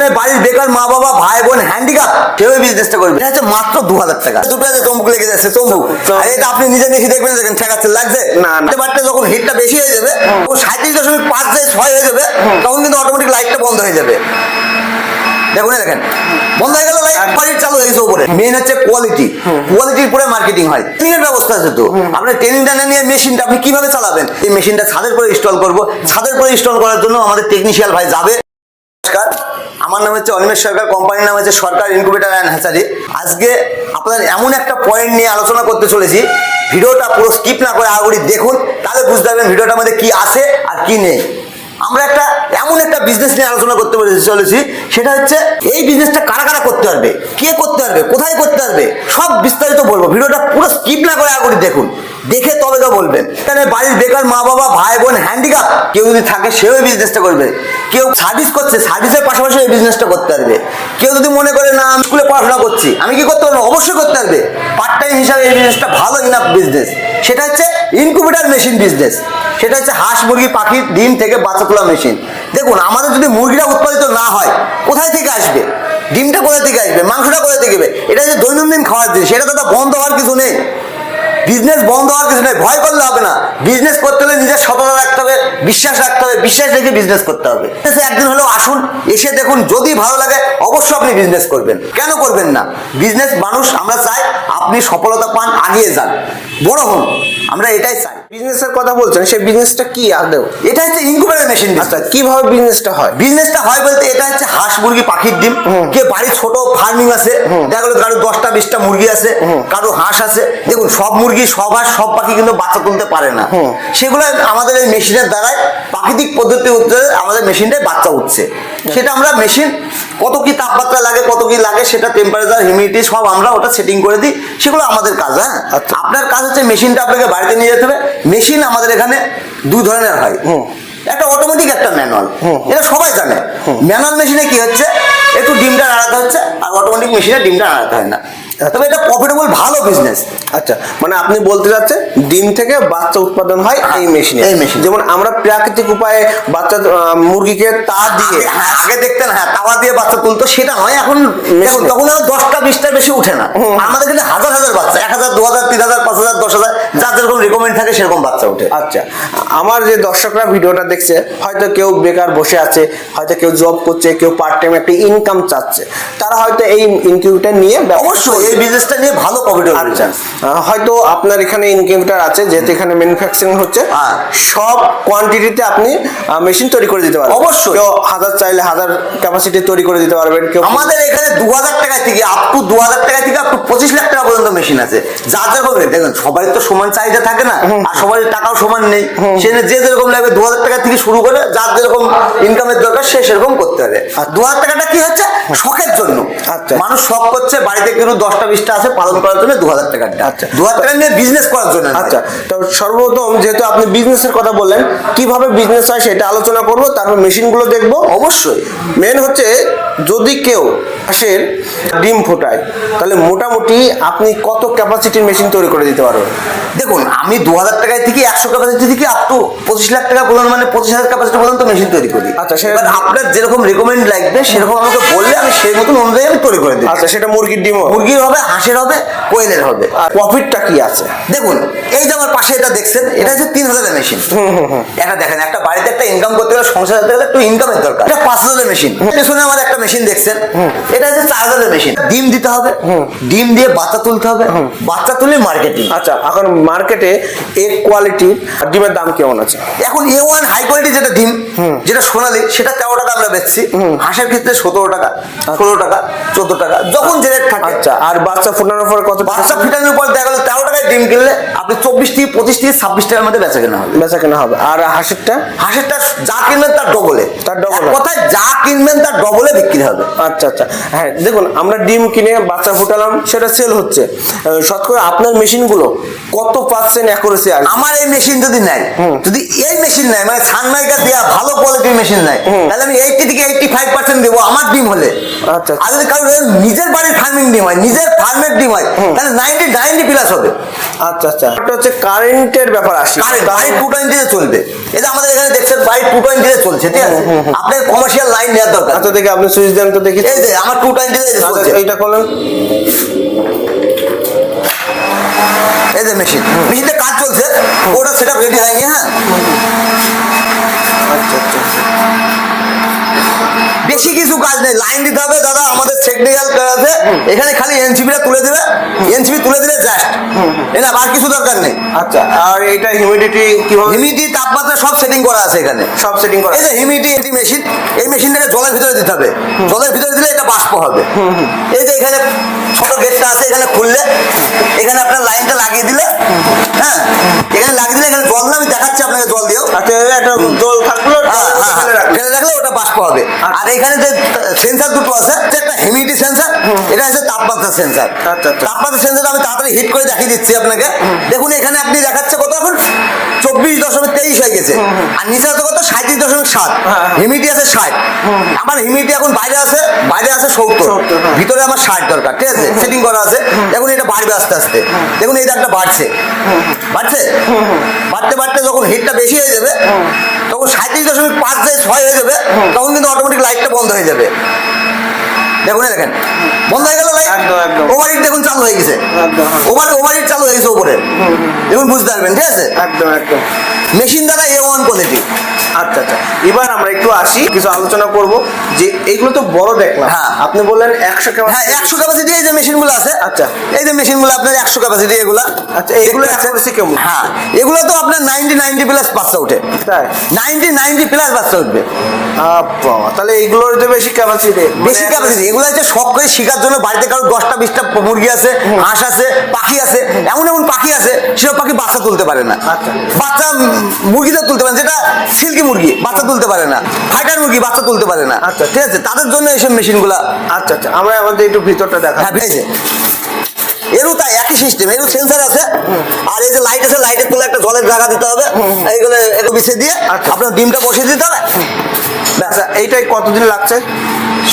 এখানে বাড়ির বেকার মা বাবা ভাই বোন হ্যান্ডিক্যাপ কেউ বিজনেসটা করবে, এটা হচ্ছে মাত্র 2000 টাকা। দুটো আছে চমক লেগে যাচ্ছে, চমক এটা আপনি নিজে দেখে দেখবেন, দেখেন ঠেকাচ্ছে লাগছে না। বাটটা যখন হিটটা বেশি হয়ে যাবে, 37.5 যায় 6 হয়ে যাবে, তখন কিন্তু অটোমেটিক লাইটটা বন্ধ হয়ে যাবে। দেখুন দেখেন বন্ধ হয়ে গেল, লাইট বাড়ির চালু হয়ে গেছে উপরে। মেন হচ্ছে কোয়ালিটি, কোয়ালিটির উপরে মার্কেটিং হয়। ট্রেনিংয়ের ব্যবস্থা আছে তো, আপনার ট্রেনিংটা না নিয়ে মেশিনটা আপনি কিভাবে চালাবেন, এই মেশিনটা ছাদের করে ইনস্টল করব। ছাদের করে ইনস্টল করার জন্য আমাদের টেকনিশিয়াল ভাই যাবে। নমস্কার, আমার নাম হচ্ছে অনিমেষ সরকার, কোম্পানির নাম হচ্ছে সরকার ইনকিউবেটর অ্যান্ড হ্যাচারি। আজকে আপনাদের এমন একটা পয়েন্ট নিয়ে আলোচনা করতে চলেছি, ভিডিওটা পুরো স্কিপ না করে আগে দেখুন, তাহলে বুঝতে পারবেন ভিডিওটার মধ্যে কি আছে আর কি নেই। আমরা এমন একটা বিজনেস নিয়ে আলোচনা করতে চলেছি, সেটা হচ্ছে এই বিজনেসটা কারা কারা করতে পারবে, কে করতে পারবে, কোথায় করতে পারবে, সব বিস্তারিত বলবো। ভিডিওটা পুরো স্কিপ না করে আগে দেখুন, দেখে তবে তো বলবেন। এখানে বাড়ির বেকার মা বাবা ভাই বোন হ্যান্ডিক্যাপ কেউ যদি থাকে, সেও এই বিজনেসটা করবে। কেউ সার্ভিস করছে, সার্ভিসের পাশাপাশি এই বিজনেসটা করতে পারবে। কেউ যদি মনে করে না আমি স্কুলে পড়াশোনা করছি, আমি কি করতে পারবো, অবশ্যই করতে পারবে। পার্ট টাইম হিসাবে এই বিজনেসটা ভালো ইনাফ বিজনেস। সেটা হচ্ছে ইনকিউবেটর মেশিন বিজনেস। সেটা হচ্ছে হাঁস মুরগি পাখির ডিম থেকে বাচ্চা তোলা মেশিন। দেখুন, আমাদের যদি মুরগিটা উৎপাদিত না হয়, কোথায় থেকে আসবে, ডিমটা কোথায় থেকে আসবে, মাংসটা কোথায় থেকে আসবে? এটা হচ্ছে দৈনন্দিন খাওয়ার জিনিস, সেটা তো বন্ধ হওয়ার কিছু নেই। বিজনেস বন্ধ হওয়ার কিছু নেই, ভয় করলে হবে না। বিজনেস করতে হলে নিজের সততা রাখতে হবে, বিশ্বাস রাখতে হবে, বিশ্বাস রেখে বিজনেস করতে হবে। একদিন হলেও আসুন, এসে দেখুন, যদি ভালো লাগে অবশ্যই আপনি বিজনেস করবেন। কেন করবেন না? বিজনেস মানুষ, আমরা চাই আপনি সফলতা পান, আগিয়ে যান, বড় হন, আমরা এটাই চাই। বিজনেসের কথা বলছেন, সেই বিজনেসটা কি আদৌ? এটা হচ্ছে ইনকিউবেটর মেশিন। কিভাবে বিজনেসটা হয়? বিজনেসটা হয় বলতে, এটা হচ্ছে হাঁস মুরগি পাখির ডিম। কে বাড়ি ছোট ফার্মিং আছে, দেখা গেলো কারো 10টা 20টা মুরগি আছে, কারো হাঁস আছে। দেখুন, সব মুরগি সব হাঁস সব পাখি কিন্তু বাচ্চা তুলতে পারে না। সেগুলো আমাদের এই মেশিনের দ্বারাই প্রাকৃতিক পদ্ধতি আমাদের মেশিনটাই বাচ্চা উঠছে। সেটা আমরা মেশিন কত কি তাপমাত্রা লাগে, কত কি লাগে, সেটা টেম্পারেচার হিউমিডিটি সব আমরা ওটা সেটিং করে দিই। সেগুলো আমাদের কাজ। হ্যাঁ, আপনার কাজ হচ্ছে মেশিনটা আপনাকে বাড়িতে নিয়ে যেতে হবে। মেশিন আমাদের এখানে দুই ধরনের হয়, একটা অটোমেটিক, একটা ম্যানুয়াল। এটা সবাই জানে। ম্যানুয়াল মেশিনে কি হচ্ছে, একটু ডিমটা নাড়াতে হচ্ছে, আর অটোমেটিক মেশিনে ডিমটা নাড়াতে হয় না। তবে এটা প্রফিটেবল ভালো বিজনেস। আচ্ছা, মানে আপনি বলতে যাচ্ছেন ডিম থেকে বাচ্চা উৎপাদন হয় এই মেশিনে। এই মেশিন যেমন আমরা প্রাকৃতিক উপায়ে বাচ্চা মুরগিকে তা দিয়ে আগে দেখতেন, হ্যাঁ তাওয়া দিয়ে বাচ্চা তুলতো, সেটা নয় এখন। দেখুন, তখন 10টা 20টা বেশি উঠে না। আমাদের কিন্তু হাজার হাজার বাচ্চা, 1000 2000 3000 5000 10000 যার যেরকম রিকমেন্ড থাকে সেরকম বাচ্চা উঠে। আচ্ছা, আমার যে দর্শকরা ভিডিওটা দেখছে, হয়তো কেউ বেকার বসে আছে, হয়তো কেউ জব করছে, কেউ পার্ট টাইম একটা ইনকাম চাচ্ছে, তারা হয়তো এই ইনকিউবেটর নিয়ে অবশ্যই এই বিজনেসটা নিয়ে ভালো প্রফিট হবে। হয়তো আপনার এখানে ইনকিউবেটর আছে, যেহেতু এখানে ম্যানুফ্যাকচারিং হচ্ছে, সব কোয়ান্টিটিতে আপনি মেশিন তৈরি করে দিতে পারবেন। অবশ্যই, কেউ 1000 চাইলে 1000 ক্যাপাসিটি তৈরি করে দিতে পারবেন। কেউ আমাদের এখানে 2000 টাকা থেকে আপ টু 2000 টাকা থেকে আপ টু 25 লাখ টাকা পর্যন্ত মেশিন আছে। যা যেরকম দেখুন, সবাই তো সমান চাহিদা থাকে না, আর সবার টাকাও সমান নেই। সেটা যে যেরকম লাগবে 2000 টাকা থেকে শুরু করে যার যেরকম ইনকামের দরকার সে সেরকম করতে হবে। আর 2000 টাকাটা কি হচ্ছে, শখের জন্য। মানুষ শখ করছে, বাড়িতে কিন্তু 10টা 20টা আছে, পালন করার জন্য 2000 টাকাটা। আচ্ছা, 2000 টাকা নিয়ে বিজনেস করার জন্য। আচ্ছা, তো সর্বপ্রথম যেহেতু আপনি বিজনেসের কথা বললেন, কিভাবে বিজনেস হয় সেটা আলোচনা করব, তারপর মেশিনগুলো দেখবো। অবশ্যই মেন হচ্ছে, যদি কেউ হাঁসের ডিম ফোটায়, তাহলে মোটামুটি আপনি কত ক্যাপাসিটির মেশিন তৈরি করে দিতে পারবেন? দেখুন, আমি 2000 টাকা থেকে 100 ক্যাপাসিটি থেকে আপ টু 25 লাখ টাকা পর্যন্ত, মানে 25,000 ক্যাপাসিটি পর্যন্ত মেশিন তৈরি করি। আচ্ছা, সেটা আপনার যেরকম রিকমেন্ড লাগবে সেরকম আমাকে বললে আমি সেই মতন অনুযায়ী আমি তৈরি করে দিই। আচ্ছা, সেটা মুরগির ডিম, মুরগির হবে, হাঁসের হবে, কোয়েলের হবে। আর প্রফিটটা কি আছে? দেখুন, এই যে আমার পাশে এটা দেখছেন, এটা হচ্ছে 3000 এর মেশিন। এটা দেখেন, একটা বাড়িতে একটা ইনকাম করতে গেলে, সংসার করতে গেলে একটু ইনকামের দরকার। এটা 5000 এর মেশিন। পেছনে আমার একটা মেশিন দেখছেন, এটা হচ্ছে 4000 এর মেশিন। ডিম দিতে হবে, ডিম দিয়ে বাচ্চা তুলতে হবে, বাচ্চা তুলে মার্কেটিং। আচ্ছা, এখন মার্কেটে এ কোয়ালিটির ডিমের দাম কেমন আছে? এখন A1 হাই কোয়ালিটি যেটা ডিম, যেটা সোনালি, সেটা 13 টাকা আমরা বেচছি। হাঁসের ক্ষেত্রে 17 টাকা, 16 টাকা, 14 টাকা, যখন যে রেট থাকে। আচ্ছা, আর বাচ্চা ফোটানোর পরে কত? বাচ্চা ফোটানোর পর দেখা গেল 13 টাকায় ডিম কিনলে আপনি 24 থেকে 25 থেকে 26 টাকার মধ্যে বেচা কেনা হবে। আর হাঁসেরটা যা কিনবেন তার ডবলে, কথায় যা কিনবেন তার ডবলে বিক্রি হবে। আচ্ছা আচ্ছা, হ্যাঁ, দেখুন, আমরা ডিম কিনে বাচ্চা ফোটালাম, সেটা সেল হচ্ছে। শতকরা আপনার মেশিনগুলো কত পার্সেন্ট অ্যাকুরেসি আছে? আমার এই মেশিন যদি নেয়, যদি এই মেশিন নেয়, মানে সানমাইকার দেওয়া ভালো কোয়ালিটির মেশিন নেয়, তাহলে আমি 80 থেকে 85% দেবো আমার ডিম হলে। আচ্ছা, আর যদি কারণ নিজের বাড়ির ফার্মিং ডিম হয়, নিজের ফার্মের ডিম হয়, তাহলে 90 প্লাস হবে। আচ্ছা আচ্ছা, এটা হচ্ছে কারেন্টের ব্যাপার আসে। কারেন্ট বাড়ি 220 চলবে। এই যে আমাদের এখানে দেখছেন বাড়ি 220 চলছে, ঠিক আছে? আপনার কমার্শিয়াল লাইন নেওয়ার দরকার। আচ্ছা দেখে আপনি সুইচ দেন তো দেখি। এই যে আমার 220 চলছে। এইটা করলেন, এই যে মেশিনটা কাজ চলছে, ওটা সেটআপ রেডি হয়নি। হ্যাঁ, আচ্ছা আচ্ছা, বেশি কিছু কাজ নেই, লাইন দিতে হবে দাদা। আমাদের টেকনিক্যাল আছে, এখানে খালি এনসিবিটা তুলে দেবে, এনসিবি তুলে দিলে জাস্ট, এটা আর কিছু দরকার নেই। আচ্ছা, আর এটা হিউমিডিটি কিভাবে? হিউমিডিটি, তাপমাত্রা সব সেটিং করা আছে এখানে, সব সেটিং করা। এই যে হিউমিডিটি মেশিন, এই মেশিনটাকে জলের ভিতরে দিতে হবে, জলের ভিতরে দিলে এটা বাষ্প হবে। এই যে এখানে ছোট গেটটা আছে, এখানে খুললে এখানে আপনার লাইনটা লাগিয়ে দিলে, হ্যাঁ এখানে লাগিয়ে দিলে এখানে জল না, আমি দেখাচ্ছি আপনাকে জল দিয়েও। আচ্ছা, একটা জল থাকলো ফেলে রাখলে ওটা বাষ্প হবে। আর এখানে যে সেন্সার দুটো আছে, একটা হিউমিডিটি সেন্সার, এটা হচ্ছে তাপমাত্রা সেন্সার। আচ্ছা আচ্ছা, তাপমাত্রা সেন্সার আমি তাড়াতাড়ি হিট করে দেখিয়ে দিচ্ছি আপনাকে। দেখুন এখানে আপনি দেখাচ্ছে কত, এখন 24.23 হয়ে গেছে, আর নিচে আছে কত 37.7, হিউমিডিটি আছে 60। আমার হিউমিডিটি এখন বাইরে আছে 70, ভিতরে আমার 60 দরকার, ঠিক আছে? সেটিং করা আছে। দেখুন এটা বাড়বে আস্তে আস্তে, দেখুন এই একটা বাড়ছে, বাড়তে বাড়তে যখন হিটটা বেশি হয়ে যাবে, তখন 37.5 6 হয়ে যাবে, তখন কিন্তু অটোমেটিক লাইটটা বন্ধ হয়ে যাবে। দেখুন দেখেন বন্ধ হয়ে গেল লাইট, ওভারহিট দেখুন চালু হয়ে গেছে, ওভারহিট চালু হয়ে গেছে উপরে, দেখুন বুঝতে পারবেন, ঠিক আছে? একদম একদম মেশিন দ্বারা A1 কোয়ালিটি। আচ্ছা আচ্ছা, এবার আমরা একটু আসি, কিছু আলোচনা করব যে এগুলো তো বড় দেখলাম। হ্যাঁ, আপনি বললেন 100 ক্যাপাসিটি। হ্যাঁ 100 ক্যাপাসিটি এই যে মেশিনগুলো আছে। আচ্ছা, এই যে মেশিনগুলো আপনার 100 ক্যাপাসিটি এগুলা। আচ্ছা, এগুলো অ্যাকুরেসি কেমন? হ্যাঁ এগুলো তো আপনার 90 প্লাস বাচ্চা ওঠে, তাই 90 প্লাস বাচ্চা উঠবে। বাবা, তাহলে এগুলোর তো বেশি ক্যাপাসিটি, বেশি ক্যাপাসিটি। এগুলো হচ্ছে শখ করে শিকার জন্য, বাড়িতে কারো 10টা 20টা মুরগি আছে, হাঁস আছে, পাখি আছে, এমন এমন পাখি আছে সেসব পাখি বাচ্চা তুলতে পারে না। আচ্ছা, বাচ্চা মুরগিতে তুলতে পারে, যেটা সিল্কি মুরগি বাচ্চা তুলতে পারে না, ফাইটার মুরগি বাচ্চা তুলতে পারে না। আচ্ছা, ঠিক আছে, তাদের জন্য এইসব মেশিনগুলা। আচ্ছা আচ্ছা, আমরা আমাদের একটু ভিতরটা দেখা। হ্যাঁ ভেজে এরও তাই একই সিস্টেম, এরও সেন্সার আছে, আর এই যে লাইট আছে, লাইটের তুলে একটা জলের জায়গা দিতে হবে, এইগুলো একটু বিছিয়ে দিয়ে আপনার ডিমটা বসিয়ে দিতে হবে। আচ্ছা, এইটাই কতদিন লাগছে?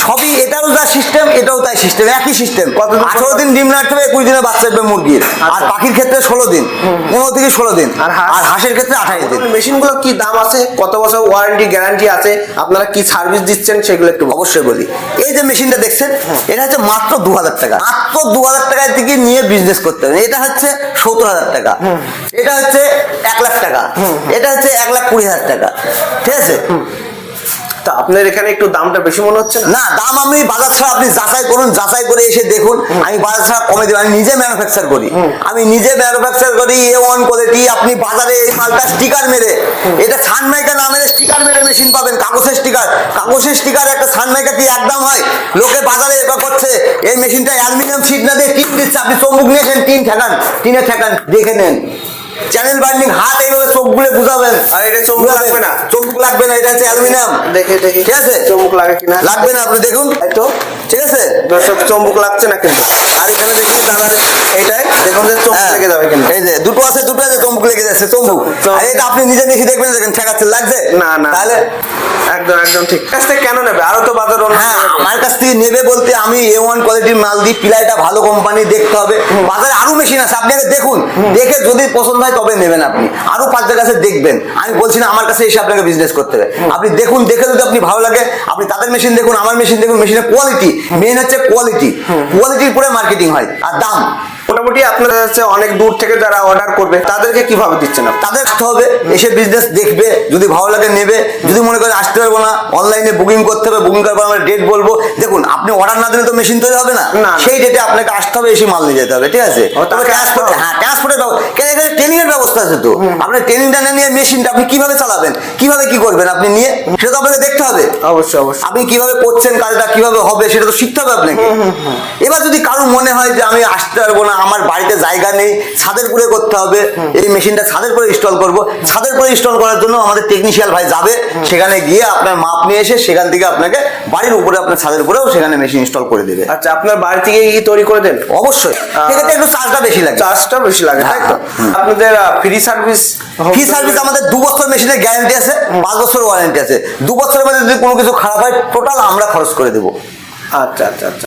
সবই এটাও যা সিস্টেম, এটাও তাই সিস্টেম, একই সিস্টেম। 18 দিন ডিম নাড়তে হবে, 21 দিনে বাচ্চা দেবে মুরগির। আর পাখির ক্ষেত্রে 16 দিন, 15 থেকে 16 দিন, আর হাঁসের ক্ষেত্রে 28 দিন। মেশিনগুলো কি দাম আছে, কত বছর ওয়ারেন্টি গ্যারান্টি আছে, আপনারা কি সার্ভিস দিচ্ছেন সেগুলো একটু অবশ্যই বলি। এই যে মেশিনটা দেখছেন, এটা হচ্ছে মাত্র 2000 টাকা, মাত্র 2000 টাকায় থেকে নিয়ে বিজনেস করতে হবে। এটা হচ্ছে 70,000 টাকা, এটা হচ্ছে 1 লাখ টাকা, এটা হচ্ছে 1,20,000 টাকা, ঠিক আছে? তা আপনার এখানে একটু দামটা বেশি মনে হচ্ছে না? দাম আমি বাজার ছাড়া, আপনি যাচাই করুন, যাচাই করে এসে দেখুন, আমি বাজার ছাড়া কমে দেবো। আমি নিজে ম্যানুফ্যাকচার করি, A1 কোয়ালিটি। আপনি বাজারে এই মালটা স্টিকার মেরে, এটা সানমাইকা না মেরে স্টিকার মেরে মেশিন পাবেন, কাগজের স্টিকার একটা সানমাইকা কি একদম হয়? লোকে বাজারে এটা করছে, এই মেশিনটা অ্যালুমিনিয়াম সিট না দিয়ে টিন দিচ্ছে, আপনি চম্বুক নিয়েছেন, টিনে ঠেকান, দেখে নেন। চ্যানেল বাইন্ডিং, হাত এইভাবে চোখগুলো বুঝাবেন। আর এটা চমক লাগবে না, চম্বুক লাগবে না, এটা হচ্ছে অ্যালুমিনিয়াম। দেখে ঠিক আছে, চমক লাগে কিনা? লাগবে না, আপনি দেখুন তো ঠিক আছে, দর্শক চমক লাগছে না কিন্তু। আর এখানে দেখুন দাদার এইটাই দেখুন যে চমক লেগে যাবে কিন্তু। এই যে দুটো আছে, চমক লেগে যাচ্ছে, চমক। আর এটা আপনি নিজে দেখে দেখবেন, দেখেন ঠেকাচ্ছে, লাগছে না না, তাহলে একদম একদম ঠিক। কাছ থেকে কেন নেবে? আরো তো বাজার হ্যাঁ, আমার কাছ থেকে নেবে বলতে আমি A1 কোয়ালিটির মাল দিই, পিলাইটা ভালো কোম্পানি দেখতে হবে। বাজারে আরো মেশিন আছে, আপনি আগে দেখুন, দেখে যদি পছন্দ হয় তবে নেবেন। আপনি আরো 5 কাছে দেখবেন, আমি বলছি না আমার কাছে এসে আপনাকে বিজনেস করতে হবে। আপনি দেখুন, দেখে যদি আপনি ভালো লাগে, আপনি তাদের মেশিন দেখুন, আমার মেশিন দেখুন। মেশিনের কোয়ালিটি মেন হচ্ছে কোয়ালিটির উপরে মার্কেটিং হয়, আর দাম। মোটামুটি আপনার হচ্ছে অনেক দূর থেকে যারা অর্ডার করবে তাদেরকে কিভাবে দিচ্ছেন? তাদের আসতে হবে, এসে বিজনেস দেখবে, যদি ভালো লাগে নেবে, যদি মনে করেন আসতে পারবো না, অনলাইনে বুকিং করতে হবে, বুকিং করার পর আমরা ডেট বলবো। দেখুন, আপনি অর্ডার না দিলে তো মেশিন তৈরি হবে না, সেই ডেটে আপনাকে আসতে হবে, এসে মাল নিয়ে যেতে হবে, ঠিক আছে? তবে ট্রান্সপোর্ট, হ্যাঁ ট্রান্সপোর্টের এখানে ট্রেনিং এর ব্যবস্থা আছে। তো আপনার ট্রেনিংটা না নিয়ে মেশিনটা আপনি কিভাবে চালাবেন, কিভাবে কি করবেন আপনি নিয়ে, সেটা তো আপনাকে দেখতে হবে। অবশ্যই অবশ্যই, আপনি কিভাবে করছেন কাজটা, কিভাবে হবে সেটা তো শিখতে হবে আপনাকে। এবার যদি কারো মনে হয় যে আমি আসতে পারবো না, আমার বাড়িতে জায়গা নেই, ছাদের উপরে করতে হবে, এই মেশিনটা ছাদের উপরে ইনস্টল করব। ছাদের উপরে ইনস্টল করার জন্য আমাদের টেকনিশিয়াল ভাই যাবে, সেখানে গিয়ে আপনার মাপ নিয়ে এসে সেখান থেকে আপনাকে বাড়ির উপরে, আপনার ছাদের উপরেও সেখানে মেশিন ইনস্টল করে দেবে। আচ্ছা, আপনার বাড়ি থেকে কি তৈরি করে দেন? অবশ্যই, সেক্ষেত্রে একটু চার্জটা বেশি লাগে। তাই তো? আপনাদের ফ্রি সার্ভিস আমাদের 2 বছর মেশিনের গ্যারান্টি আছে, 5 বছর ওয়ারেন্টি আছে। 2 বছরের মধ্যে যদি কোনো কিছু খারাপ হয়, টোটাল আমরা খরচ করে দেবো। আচ্ছা আচ্ছা আচ্ছা।